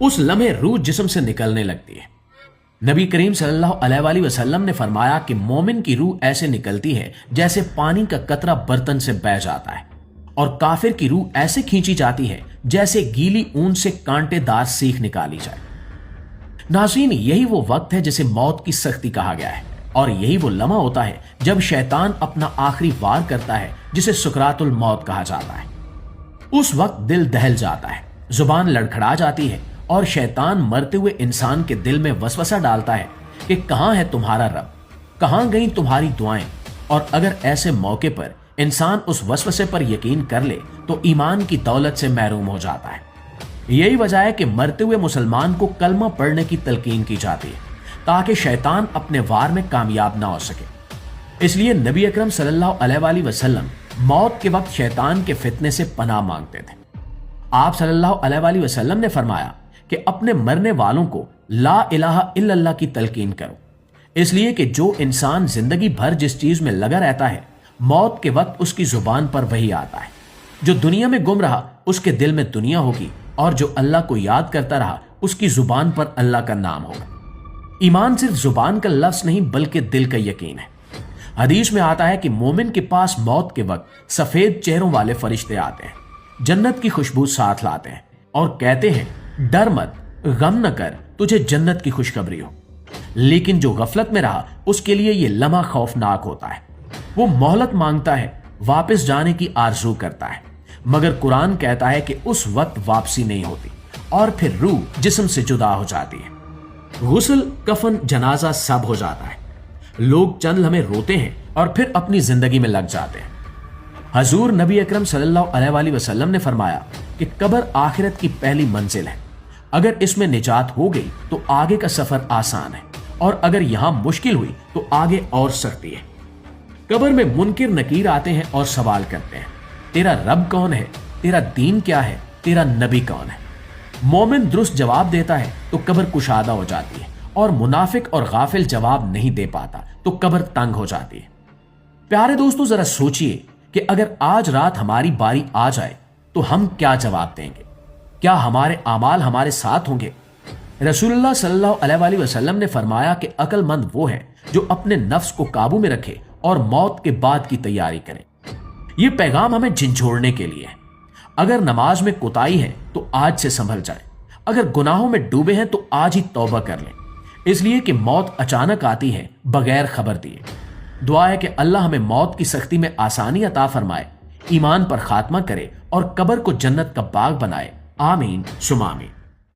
उस लम्हे रूह जिस्म से निकलने लगती है। नबी करीम सल्लल्लाहु अलैहि वसल्लम ने फरमाया कि मोमिन की रूह ऐसे निकलती है जैसे पानी का कतरा बर्तन से बह जाता है, और काफिर की रूह ऐसे खींची जाती है जैसे गीली ऊन से कांटेदार सीख निकाली जाए। नाज़रीन, यही वो वक्त है जिसे मौत की सख्ती कहा गया है, और यही वो लम्हा होता है जब शैतान अपना आखिरी वार करता है, जिसे सुकरातुल मौत कहा जाता है। उस वक्त दिल दहल जाता है, जुबान लड़खड़ा जाती है, और शैतान मरते हुए इंसान के दिल में वसवसा डालता है कि कहां है तुम्हारा रब, कहां गई तुम्हारी दुआएं। और अगर ऐसे मौके पर इंसान उस वसवसे पर यकीन कर ले तो ईमान की दौलत से महरूम हो जाता है। यही वजह है कि मरते हुए मुसलमान को कलमा पढ़ने की तलकीन की जाती है, ताकि शैतान अपने वार में कामयाब ना हो सके। इसलिए नबी अकरम सल्लल्लाहु अलैहि वसल्लम मौत के वक्त शैतान के फितने से पनाह मांगते थे। आप सल्लल्लाहु अलैहि वसल्लम ने फरमाया कि अपने मरने वालों को ला इलाहा इल्लल्लाह की तलकीन करो, इसलिए कि जो इंसान जिंदगी भर जिस चीज में लगा रहता है, मौत के वक्त उसकी जुबान पर वही आता है। जो दुनिया में गुम रहा उसके दिल में दुनिया होगी, और जो अल्लाह को याद करता रहा उसकी जुबान पर अल्लाह का नाम होगा। ईमान सिर्फ जुबान का लफ्ज नहीं बल्कि दिल का यकीन है। हदीस में आता है कि मोमिन के पास मौत के वक्त सफेद चेहरों वाले फरिश्ते आते हैं, जन्नत की खुशबू साथ लाते हैं और कहते हैं, डर मत, गम न कर, तुझे जन्नत की खुशखबरी हो। लेकिन जो गफलत में रहा उसके लिए यह लम्हा खौफनाक होता है। वो मोहलत मांगता है, वापस जाने की आरजू करता है, मगर कुरान कहता है कि उस वक्त वापसी नहीं होती और फिर रूह जिस्म से जुदा हो जाती है। गुस्ल, कफन, जनाजा सब हो जाता है। लोग चंद लम्हे रोते हैं और फिर अपनी जिंदगी में लग जाते हैं। हजूर नबी अकरम सल्लल्लाहु अलैहि वसल्लम ने फरमाया कि कब्र आखिरत की पहली मंजिल है। अगर इसमें निजात हो गई तो आगे का सफर आसान है, और अगर यहां मुश्किल हुई तो आगे और सख्ती है। कब्र में मुनकिर नकीर आते हैं और सवाल करते हैं, तेरा रब कौन है, तेरा दीन क्या है, तेरा नबी कौन है। मोमिन दुरुस्त जवाब देता है तो कब्र कुशादा हो जाती है, और मुनाफिक और गाफिल जवाब नहीं दे पाता तो कब्र तंग हो जाती है। प्यारे दोस्तों, जरा सोचिए कि अगर आज रात हमारी बारी आ जाए तो हम क्या जवाब देंगे। क्या हमारे आमाल हमारे साथ होंगे? रसूलुल्लाह सल्लल्लाहु अलैहि वसल्लम ने फरमाया कि अक्लमंद वो है जो अपने नफ्स को काबू में रखे और मौत के बाद की तैयारी करे। ये पैगाम हमें झिंझोड़ने के लिए है। अगर नमाज में कोताही है तो आज से संभल जाए, अगर गुनाहों में डूबे हैं तो आज ही तौबा कर लें, इसलिए कि मौत अचानक आती है बगैर खबर दिए। दुआ है कि अल्लाह हमें मौत की सख्ती में आसानी अता फरमाए, ईमान पर खात्मा करे और कब्र को जन्नत का बाग बनाए। आमीन सुमा आमीन।